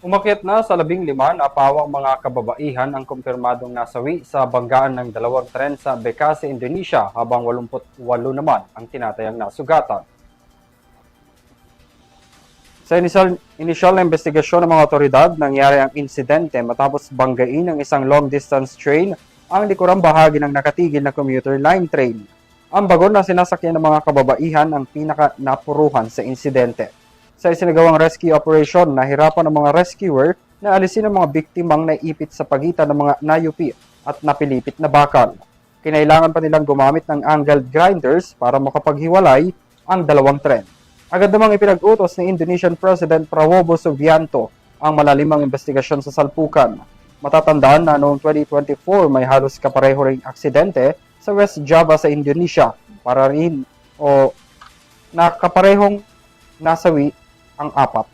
Umakyat na sa 15 na pawang mga kababaihan ang kumpirmadong nasawi sa banggaan ng dalawang tren sa Bekasi, Indonesia habang 88 naman ang tinatayang nasugatan. Sa initial na investigasyon ng mga otoridad, nangyari ang insidente matapos banggain ng isang long-distance train ang likurang bahagi ng nakatigil na commuter line train. Ang bagon na sinasakyan ng mga kababaihan ang pinaka-napuruhan sa insidente. Sa isinagawang rescue operation, nahirapan ang mga rescuer na alisin ang mga biktimang naipit sa pagitan ng mga nayupi at napilipit na bakal. Kinailangan pa nilang gumamit ng angled grinders para makapaghiwalay ang dalawang tren. Agad namang ipinag-utos ni Indonesian President Prabowo Subianto ang malalimang investigasyon sa salpukan. Matatandaan na noong 2024 may halos kapareho ring aksidente sa West Java sa Indonesia para rin o nakaparehong nasawi ang apat.